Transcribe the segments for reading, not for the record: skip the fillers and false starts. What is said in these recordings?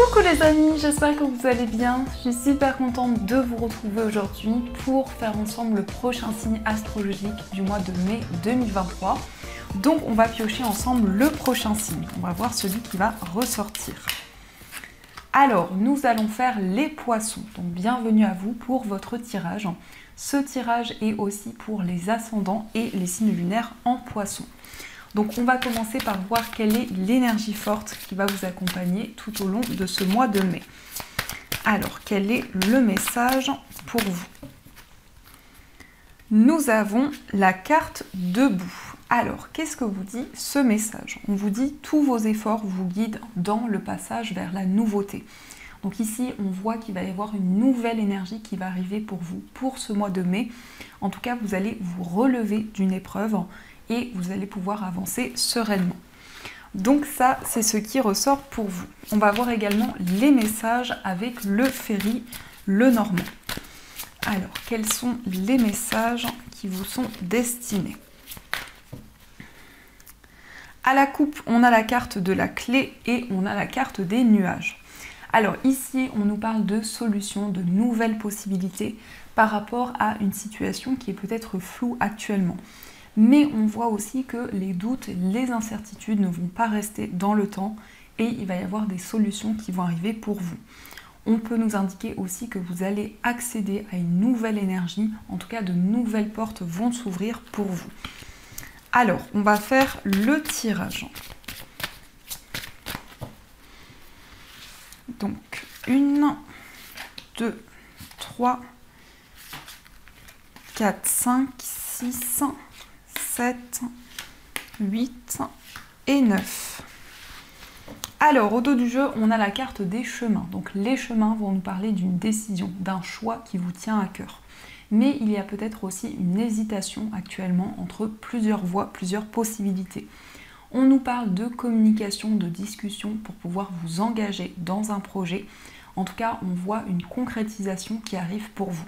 Coucou les amis, j'espère que vous allez bien. Je suis super contente de vous retrouver aujourd'hui pour faire ensemble le prochain signe astrologique du mois de mai 2023. Donc on va piocher ensemble le prochain signe. On va voir celui qui va ressortir. Alors, nous allons faire les poissons. Donc bienvenue à vous pour votre tirage. Ce tirage est aussi pour les ascendants et les signes lunaires en poissons. Donc on va commencer par voir quelle est l'énergie forte qui va vous accompagner tout au long de ce mois de mai. Alors, quel est le message pour vous? Nous avons la carte debout. Alors, qu'est-ce que vous dit ce message? On vous dit tous vos efforts vous guident dans le passage vers la nouveauté. Donc ici, on voit qu'il va y avoir une nouvelle énergie qui va arriver pour vous pour ce mois de mai. En tout cas, vous allez vous relever d'une épreuve et vous allez pouvoir avancer sereinement. Donc ça, c'est ce qui ressort pour vous. On va voir également les messages avec le Ferry Lenormand. Alors, quels sont les messages qui vous sont destinés? À la coupe, on a la carte de la clé et on a la carte des nuages. Alors ici, on nous parle de solutions, de nouvelles possibilités par rapport à une situation qui est peut-être floue actuellement. Mais on voit aussi que les doutes, les incertitudes ne vont pas rester dans le temps et il va y avoir des solutions qui vont arriver pour vous. On peut nous indiquer aussi que vous allez accéder à une nouvelle énergie, en tout cas de nouvelles portes vont s'ouvrir pour vous. Alors, on va faire le tirage. Donc, 1, 2, 3, 4, 5, 6, 7, 8 et 9. Alors, au dos du jeu, on a la carte des chemins. Donc, les chemins vont nous parler d'une décision, d'un choix qui vous tient à cœur. Mais il y a peut-être aussi une hésitation actuellement entre plusieurs voies, plusieurs possibilités. On nous parle de communication, de discussion pour pouvoir vous engager dans un projet. En tout cas, on voit une concrétisation qui arrive pour vous.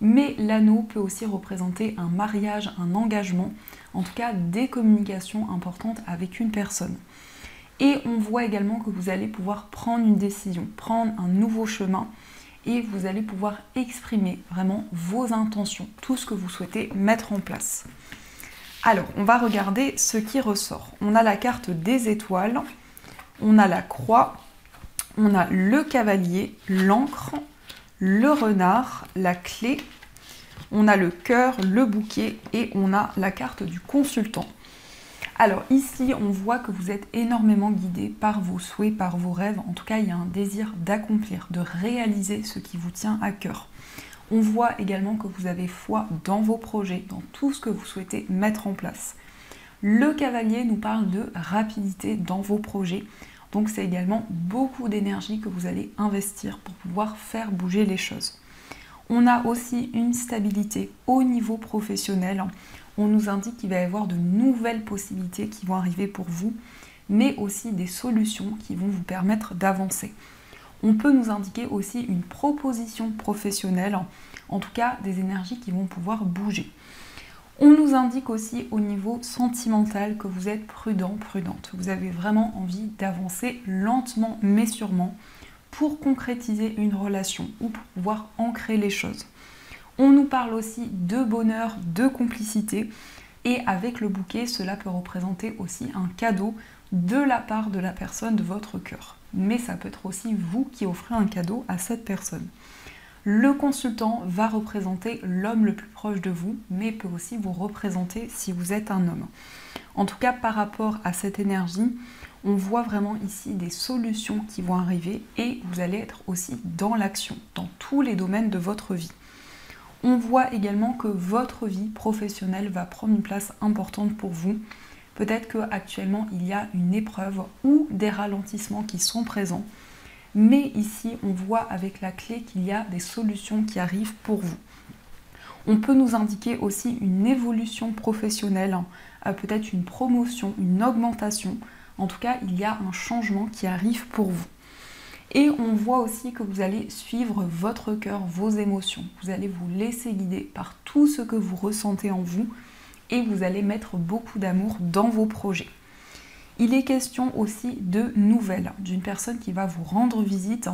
Mais l'anneau peut aussi représenter un mariage, un engagement, en tout cas des communications importantes avec une personne. Et on voit également que vous allez pouvoir prendre une décision, prendre un nouveau chemin et vous allez pouvoir exprimer vraiment vos intentions, tout ce que vous souhaitez mettre en place. Alors, on va regarder ce qui ressort. On a la carte des étoiles, on a la croix, on a le cavalier, l'encre, le renard, la clé, on a le cœur, le bouquet et on a la carte du consultant. Alors ici, on voit que vous êtes énormément guidé par vos souhaits, par vos rêves. En tout cas, il y a un désir d'accomplir, de réaliser ce qui vous tient à cœur. On voit également que vous avez foi dans vos projets, dans tout ce que vous souhaitez mettre en place. Le cavalier nous parle de rapidité dans vos projets. Donc c'est également beaucoup d'énergie que vous allez investir pour pouvoir faire bouger les choses. On a aussi une stabilité au niveau professionnel. On nous indique qu'il va y avoir de nouvelles possibilités qui vont arriver pour vous, mais aussi des solutions qui vont vous permettre d'avancer. On peut nous indiquer aussi une proposition professionnelle, en tout cas des énergies qui vont pouvoir bouger. On nous indique aussi au niveau sentimental que vous êtes prudent, prudente. Vous avez vraiment envie d'avancer lentement mais sûrement pour concrétiser une relation ou pour pouvoir ancrer les choses. On nous parle aussi de bonheur, de complicité et avec le bouquet, cela peut représenter aussi un cadeau de la part de la personne de votre cœur. Mais ça peut être aussi vous qui offrez un cadeau à cette personne. Le consultant va représenter l'homme le plus proche de vous, mais peut aussi vous représenter si vous êtes un homme. En tout cas, par rapport à cette énergie, on voit vraiment ici des solutions qui vont arriver et vous allez être aussi dans l'action, dans tous les domaines de votre vie. On voit également que votre vie professionnelle va prendre une place importante pour vous. Peut-être qu'actuellement, il y a une épreuve ou des ralentissements qui sont présents. Mais ici, on voit avec la clé qu'il y a des solutions qui arrivent pour vous. On peut nous indiquer aussi une évolution professionnelle, peut-être une promotion, une augmentation. En tout cas, il y a un changement qui arrive pour vous. Et on voit aussi que vous allez suivre votre cœur, vos émotions. Vous allez vous laisser guider par tout ce que vous ressentez en vous et vous allez mettre beaucoup d'amour dans vos projets. Il est question aussi de nouvelles, d'une personne qui va vous rendre visite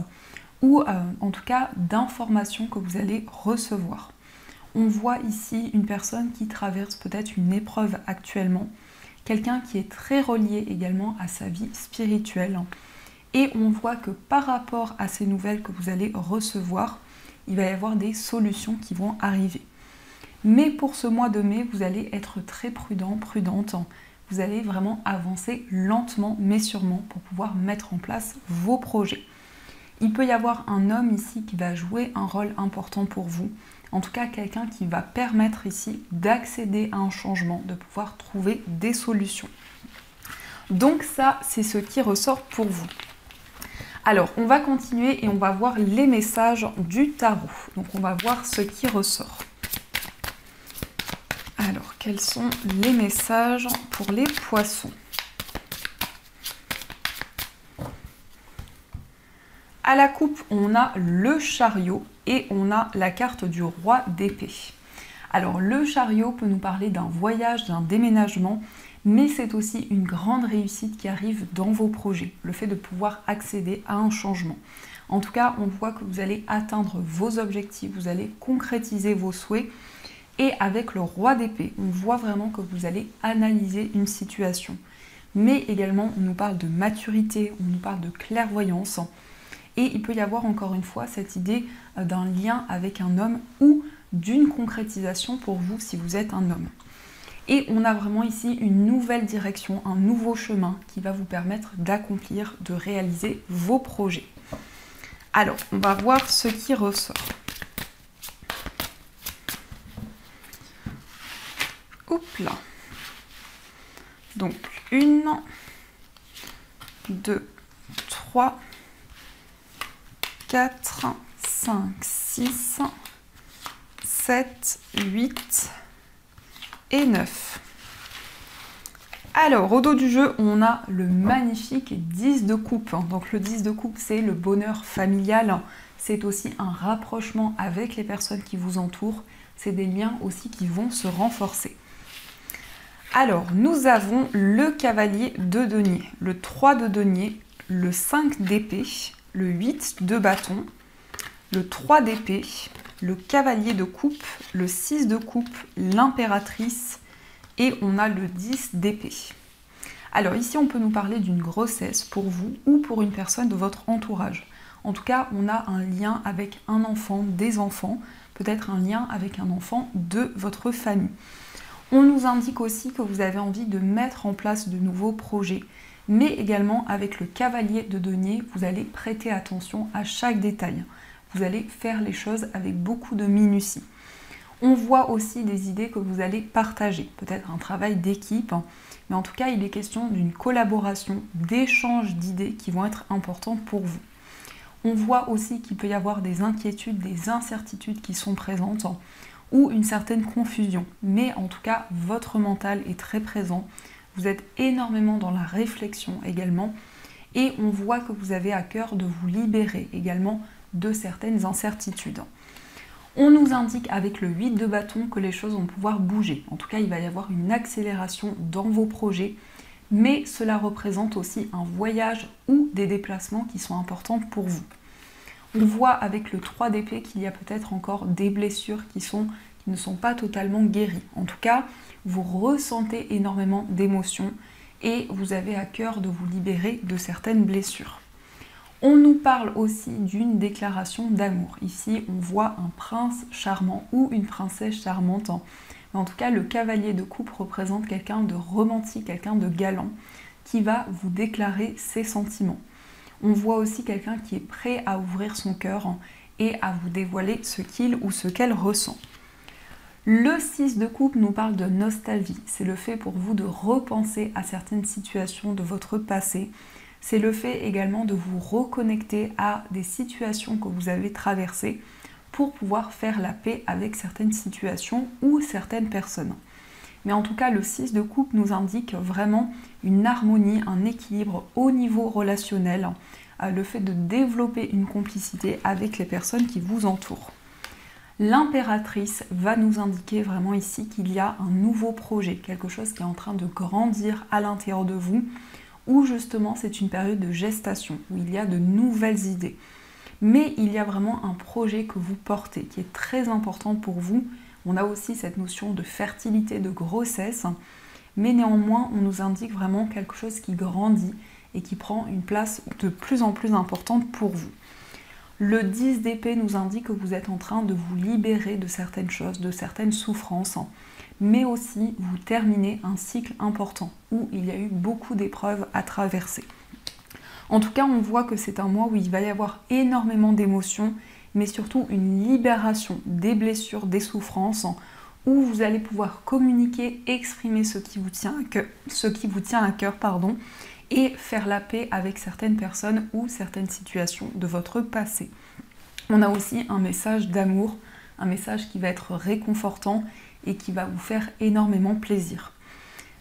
ou en tout cas d'informations que vous allez recevoir. On voit ici une personne qui traverse peut-être une épreuve actuellement, quelqu'un qui est très relié également à sa vie spirituelle. Et on voit que par rapport à ces nouvelles que vous allez recevoir, il va y avoir des solutions qui vont arriver. Mais pour ce mois de mai, vous allez être très prudent, prudente. Vous allez vraiment avancer lentement mais sûrement pour pouvoir mettre en place vos projets. Il peut y avoir un homme ici qui va jouer un rôle important pour vous. En tout cas, quelqu'un qui va permettre ici d'accéder à un changement, de pouvoir trouver des solutions. Donc ça, c'est ce qui ressort pour vous. Alors, on va continuer et on va voir les messages du tarot. Donc, on va voir ce qui ressort. Alors, quels sont les messages pour les poissons? À la coupe, on a le chariot et on a la carte du roi d'épée. Alors, le chariot peut nous parler d'un voyage, d'un déménagement, mais c'est aussi une grande réussite qui arrive dans vos projets, le fait de pouvoir accéder à un changement. En tout cas, on voit que vous allez atteindre vos objectifs, vous allez concrétiser vos souhaits. Et avec le roi d'épée, on voit vraiment que vous allez analyser une situation. Mais également, on nous parle de maturité, on nous parle de clairvoyance. Et il peut y avoir encore une fois cette idée d'un lien avec un homme ou d'une concrétisation pour vous si vous êtes un homme. Et on a vraiment ici une nouvelle direction, un nouveau chemin qui va vous permettre d'accomplir, de réaliser vos projets. Alors, on va voir ce qui ressort. Oups là. Donc, 1, 2, 3, 4, 5, 6, 7, 8 et 9. Alors, au dos du jeu, on a le magnifique 10 de coupe. Donc, le 10 de coupe, c'est le bonheur familial. C'est aussi un rapprochement avec les personnes qui vous entourent. C'est des liens aussi qui vont se renforcer. Alors, nous avons le cavalier de denier, le 3 de denier, le 5 d'épée, le 8 de bâton, le 3 d'épée, le cavalier de coupe, le 6 de coupe, l'impératrice et on a le 10 d'épée. Alors ici, on peut nous parler d'une grossesse pour vous ou pour une personne de votre entourage. En tout cas, on a un lien avec un enfant, des enfants, peut-être un lien avec un enfant de votre famille. On nous indique aussi que vous avez envie de mettre en place de nouveaux projets, mais également avec le cavalier de denier, vous allez prêter attention à chaque détail. Vous allez faire les choses avec beaucoup de minutie. On voit aussi des idées que vous allez partager, peut-être un travail d'équipe, mais en tout cas, il est question d'une collaboration, d'échange d'idées qui vont être importants pour vous. On voit aussi qu'il peut y avoir des inquiétudes, des incertitudes qui sont présentes, ou une certaine confusion. Mais en tout cas, votre mental est très présent. Vous êtes énormément dans la réflexion également. Et on voit que vous avez à cœur de vous libérer également de certaines incertitudes. On nous indique avec le 8 de bâton que les choses vont pouvoir bouger. En tout cas, il va y avoir une accélération dans vos projets. Mais cela représente aussi un voyage ou des déplacements qui sont importants pour vous. On voit avec le 3 d'épée qu'il y a peut-être encore des blessures qui ne sont pas totalement guéries. En tout cas, vous ressentez énormément d'émotions et vous avez à cœur de vous libérer de certaines blessures. On nous parle aussi d'une déclaration d'amour. Ici, on voit un prince charmant ou une princesse charmante. Mais en tout cas, le cavalier de coupe représente quelqu'un de romantique, quelqu'un de galant qui va vous déclarer ses sentiments. On voit aussi quelqu'un qui est prêt à ouvrir son cœur et à vous dévoiler ce qu'il ou ce qu'elle ressent. Le 6 de coupe nous parle de nostalgie. C'est le fait pour vous de repenser à certaines situations de votre passé. C'est le fait également de vous reconnecter à des situations que vous avez traversées pour pouvoir faire la paix avec certaines situations ou certaines personnes. Mais en tout cas, le 6 de coupe nous indique vraiment une harmonie, un équilibre au niveau relationnel, le fait de développer une complicité avec les personnes qui vous entourent. L'impératrice va nous indiquer vraiment ici qu'il y a un nouveau projet, quelque chose qui est en train de grandir à l'intérieur de vous, ou justement c'est une période de gestation, où il y a de nouvelles idées. Mais il y a vraiment un projet que vous portez, qui est très important pour vous. On a aussi cette notion de fertilité, de grossesse, mais néanmoins on nous indique vraiment quelque chose qui grandit et qui prend une place de plus en plus importante pour vous. Le 10 d'épée nous indique que vous êtes en train de vous libérer de certaines choses, de certaines souffrances, mais aussi vous terminez un cycle important où il y a eu beaucoup d'épreuves à traverser. En tout cas, on voit que c'est un mois où il va y avoir énormément d'émotions, mais surtout une libération des blessures, des souffrances, où vous allez pouvoir communiquer, exprimer ce qui vous tient à cœur, et faire la paix avec certaines personnes ou certaines situations de votre passé. On a aussi un message d'amour, un message qui va être réconfortant et qui va vous faire énormément plaisir.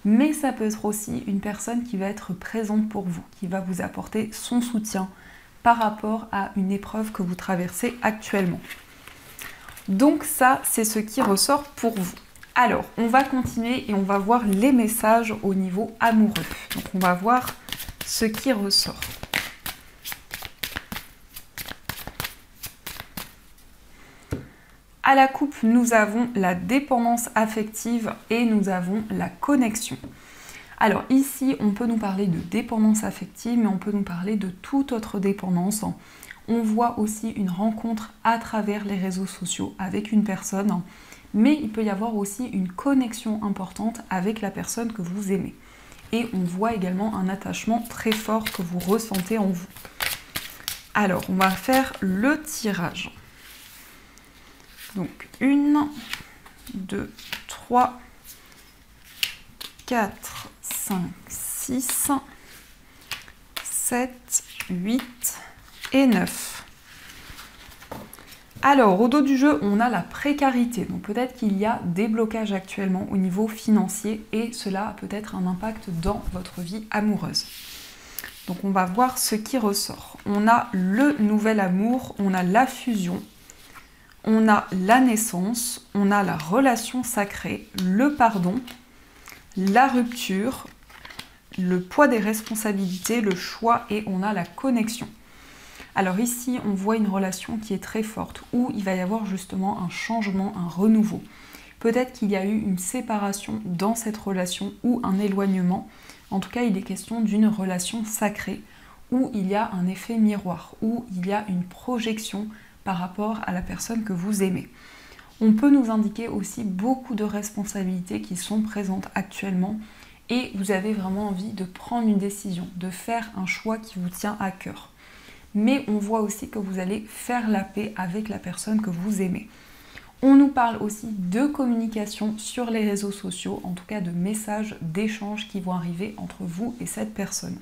Mais ça peut être aussi une personne qui va être présente pour vous, qui va vous apporter son soutien par rapport à une épreuve que vous traversez actuellement. Donc ça, c'est ce qui ressort pour vous. Alors, on va continuer et on va voir les messages au niveau amoureux. Donc on va voir ce qui ressort. À la coupe, nous avons la dépendance affective et nous avons la connexion. Alors ici, on peut nous parler de dépendance affective, mais on peut nous parler de toute autre dépendance. On voit aussi une rencontre à travers les réseaux sociaux avec une personne, mais il peut y avoir aussi une connexion importante avec la personne que vous aimez. Et on voit également un attachement très fort que vous ressentez en vous. Alors, on va faire le tirage. Donc 1, 2, 3, 4, 5, 6, 7, 8 et 9. Alors, au dos du jeu, on a la précarité. Donc peut-être qu'il y a des blocages actuellement au niveau financier et cela a peut-être un impact dans votre vie amoureuse. Donc on va voir ce qui ressort. On a le nouvel amour, on a la fusion, on a la naissance, on a la relation sacrée, le pardon, la rupture, le poids des responsabilités, le choix et on a la connexion. Alors ici, on voit une relation qui est très forte où il va y avoir justement un changement, un renouveau. Peut-être qu'il y a eu une séparation dans cette relation ou un éloignement. En tout cas, il est question d'une relation sacrée où il y a un effet miroir, où il y a une projection par rapport à la personne que vous aimez. On peut nous indiquer aussi beaucoup de responsabilités qui sont présentes actuellement et vous avez vraiment envie de prendre une décision, de faire un choix qui vous tient à cœur. Mais on voit aussi que vous allez faire la paix avec la personne que vous aimez. On nous parle aussi de communication sur les réseaux sociaux, en tout cas de messages, d'échanges qui vont arriver entre vous et cette personne.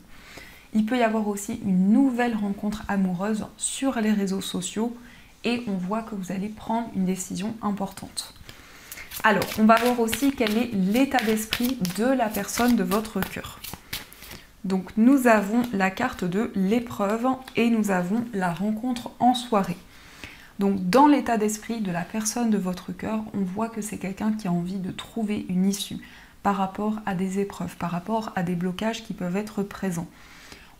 Il peut y avoir aussi une nouvelle rencontre amoureuse sur les réseaux sociaux et on voit que vous allez prendre une décision importante. Alors, on va voir aussi quel est l'état d'esprit de la personne de votre cœur. Donc, nous avons la carte de l'épreuve et nous avons la rencontre en soirée. Donc, dans l'état d'esprit de la personne de votre cœur, on voit que c'est quelqu'un qui a envie de trouver une issue par rapport à des épreuves, par rapport à des blocages qui peuvent être présents.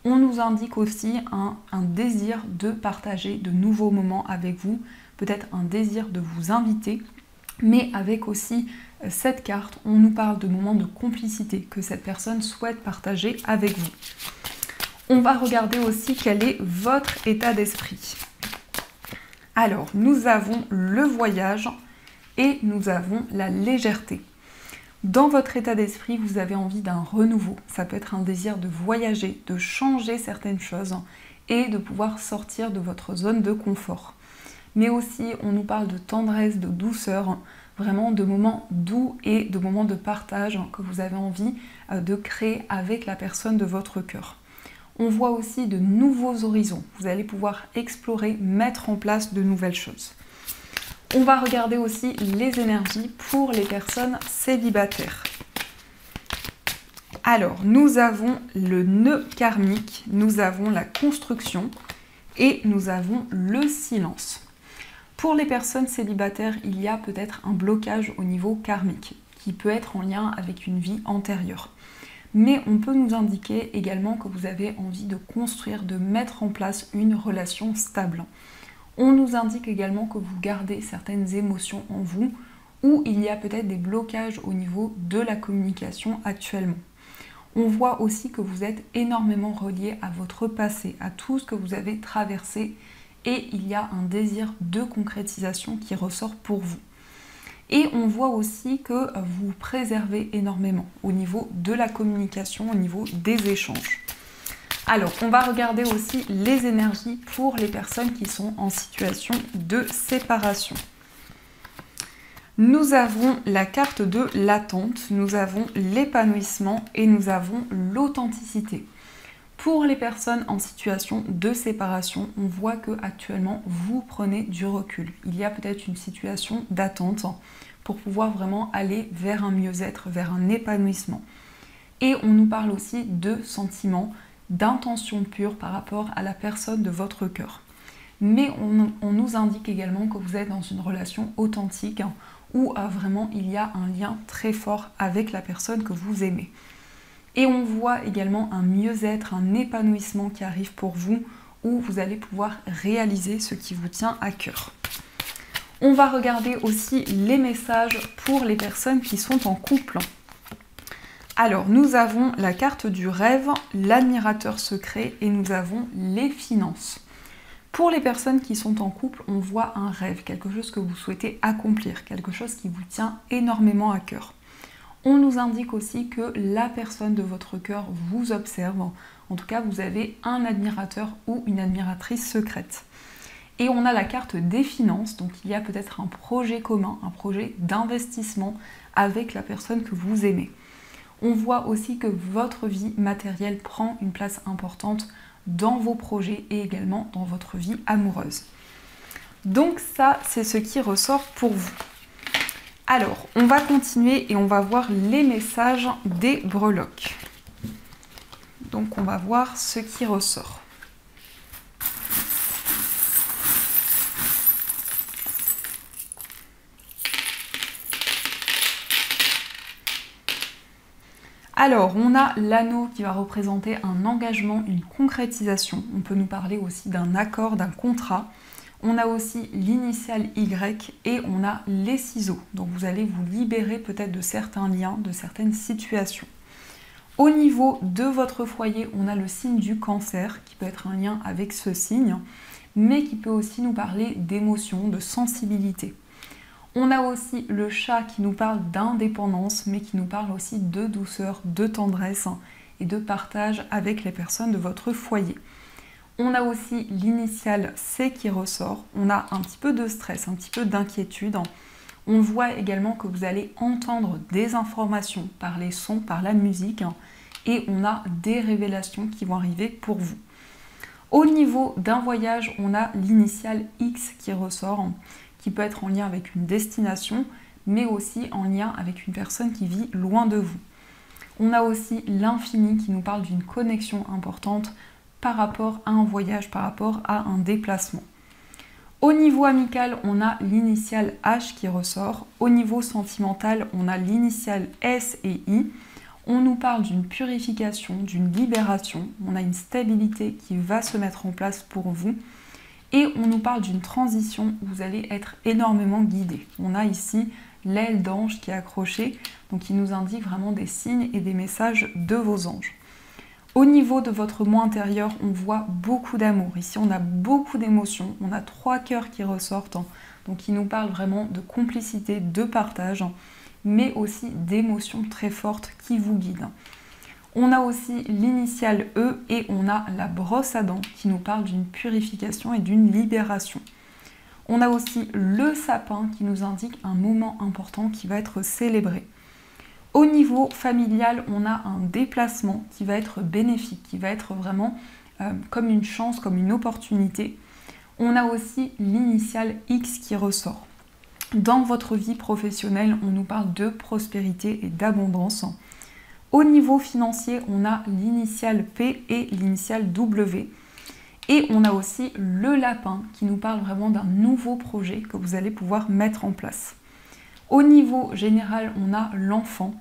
On nous indique aussi un désir de partager de nouveaux moments avec vous, peut-être un désir de vous inviter, mais avec aussi cette carte, on nous parle de moments de complicité que cette personne souhaite partager avec vous. On va regarder aussi quel est votre état d'esprit. Alors, nous avons le voyage et nous avons la légèreté. Dans votre état d'esprit, vous avez envie d'un renouveau. Ça peut être un désir de voyager, de changer certaines choses et de pouvoir sortir de votre zone de confort. Mais aussi, on nous parle de tendresse, de douceur, vraiment de moments doux et de moments de partage que vous avez envie de créer avec la personne de votre cœur. On voit aussi de nouveaux horizons. Vous allez pouvoir explorer, mettre en place de nouvelles choses. On va regarder aussi les énergies pour les personnes célibataires. Alors, nous avons le nœud karmique, nous avons la construction et nous avons le silence. Pour les personnes célibataires, il y a peut-être un blocage au niveau karmique qui peut être en lien avec une vie antérieure. mais on peut nous indiquer également que vous avez envie de construire, de mettre en place une relation stable. On nous indique également que vous gardez certaines émotions en vous, ou il y a peut-être des blocages au niveau de la communication actuellement. On voit aussi que vous êtes énormément relié à votre passé, à tout ce que vous avez traversé, et il y a un désir de concrétisation qui ressort pour vous. Et on voit aussi que vous préservez énormément au niveau de la communication, au niveau des échanges. Alors, on va regarder aussi les énergies pour les personnes qui sont en situation de séparation. Nous avons la carte de l'attente, nous avons l'épanouissement et nous avons l'authenticité. Pour les personnes en situation de séparation, on voit que actuellement vous prenez du recul. Il y a peut-être une situation d'attente pour pouvoir vraiment aller vers un mieux-être, vers un épanouissement. Et on nous parle aussi de sentiments, d'intention pure par rapport à la personne de votre cœur. Mais on nous indique également que vous êtes dans une relation authentique où vraiment il y a un lien très fort avec la personne que vous aimez. Et on voit également un mieux-être, un épanouissement qui arrive pour vous, où vous allez pouvoir réaliser ce qui vous tient à cœur. On va regarder aussi les messages pour les personnes qui sont en couple. Alors, nous avons la carte du rêve, l'admirateur secret et nous avons les finances. Pour les personnes qui sont en couple, on voit un rêve, quelque chose que vous souhaitez accomplir, quelque chose qui vous tient énormément à cœur. On nous indique aussi que la personne de votre cœur vous observe. En tout cas, vous avez un admirateur ou une admiratrice secrète. Et on a la carte des finances, donc il y a peut-être un projet commun, un projet d'investissement avec la personne que vous aimez. On voit aussi que votre vie matérielle prend une place importante dans vos projets et également dans votre vie amoureuse. Donc ça, c'est ce qui ressort pour vous. Alors, on va continuer et on va voir les messages des breloques. Donc, on va voir ce qui ressort. Alors, on a l'anneau qui va représenter un engagement, une concrétisation. On peut nous parler aussi d'un accord, d'un contrat. On a aussi l'initiale Y et on a les ciseaux. Donc vous allez vous libérer peut-être de certains liens, de certaines situations. Au niveau de votre foyer, on a le signe du Cancer qui peut être un lien avec ce signe, mais qui peut aussi nous parler d'émotion, de sensibilité. On a aussi le chat qui nous parle d'indépendance, mais qui nous parle aussi de douceur, de tendresse et de partage avec les personnes de votre foyer. On a aussi l'initiale C qui ressort. On a un petit peu de stress, un petit peu d'inquiétude. On voit également que vous allez entendre des informations par les sons, par la musique. Et on a des révélations qui vont arriver pour vous. Au niveau d'un voyage, on a l'initiale X qui ressort, qui peut être en lien avec une destination, mais aussi en lien avec une personne qui vit loin de vous. On a aussi l'infini qui nous parle d'une connexion importante par rapport à un voyage, par rapport à un déplacement. Au niveau amical, on a l'initiale H qui ressort. Au niveau sentimental, on a l'initiale S et I. On nous parle d'une purification, d'une libération. On a une stabilité qui va se mettre en place pour vous. Et on nous parle d'une transition où vous allez être énormément guidé. On a ici l'aile d'ange qui est accrochée, donc qui nous indique vraiment des signes et des messages de vos anges. Au niveau de votre moi intérieur, on voit beaucoup d'amour. Ici, on a beaucoup d'émotions. On a 3 cœurs qui ressortent, donc qui nous parlent vraiment de complicité, de partage, mais aussi d'émotions très fortes qui vous guident. On a aussi l'initiale E et on a la brosse à dents qui nous parle d'une purification et d'une libération. On a aussi le sapin qui nous indique un moment important qui va être célébré. Au niveau familial, on a un déplacement qui va être bénéfique, qui va être vraiment comme une chance, comme une opportunité. On a aussi l'initiale X qui ressort. Dans votre vie professionnelle, on nous parle de prospérité et d'abondance. Au niveau financier, on a l'initiale P et l'initiale W. Et on a aussi le lapin qui nous parle vraiment d'un nouveau projet que vous allez pouvoir mettre en place. Au niveau général, on a l'enfant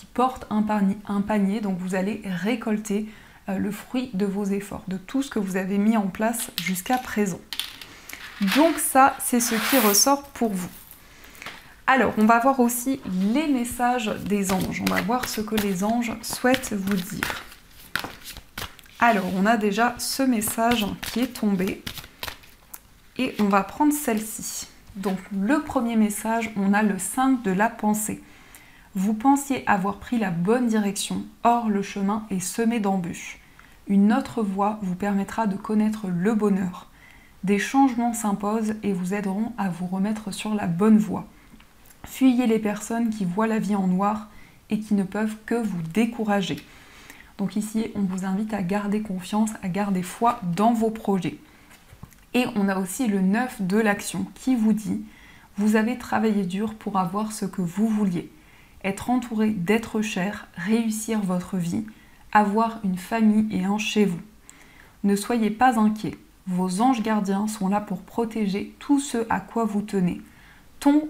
qui porte un panier, donc vous allez récolter le fruit de vos efforts, de tout ce que vous avez mis en place jusqu'à présent. Donc ça, c'est ce qui ressort pour vous. Alors, on va voir aussi les messages des anges. On va voir ce que les anges souhaitent vous dire. Alors, on a déjà ce message qui est tombé. Et on va prendre celle-ci. Donc, le premier message, on a le 5 de la pensée. Vous pensiez avoir pris la bonne direction, or le chemin est semé d'embûches. Une autre voie vous permettra de connaître le bonheur. Des changements s'imposent et vous aideront à vous remettre sur la bonne voie. Fuyez les personnes qui voient la vie en noir et qui ne peuvent que vous décourager. Donc ici, on vous invite à garder confiance, à garder foi dans vos projets. Et on a aussi le 9 de l'action qui vous dit « Vous avez travaillé dur pour avoir ce que vous vouliez. Être entouré d'êtres chers, réussir votre vie, avoir une famille et un chez vous. Ne soyez pas inquiets. Vos anges gardiens sont là pour protéger tout ce à quoi vous tenez. Tout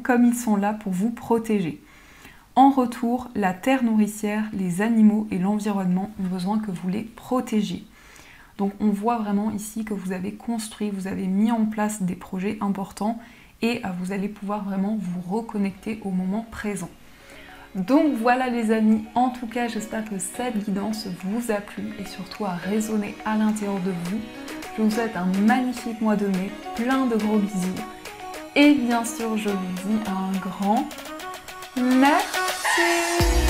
comme ils sont là pour vous protéger. En retour, la terre nourricière, les animaux et l'environnement ont besoin que vous les protégiez. » Donc on voit vraiment ici que vous avez construit, vous avez mis en place des projets importants et vous allez pouvoir vraiment vous reconnecter au moment présent. Donc voilà les amis, en tout cas j'espère que cette guidance vous a plu et surtout a résonné à l'intérieur de vous. Je vous souhaite un magnifique mois de mai, plein de gros bisous. Et bien sûr, je vous dis un grand merci.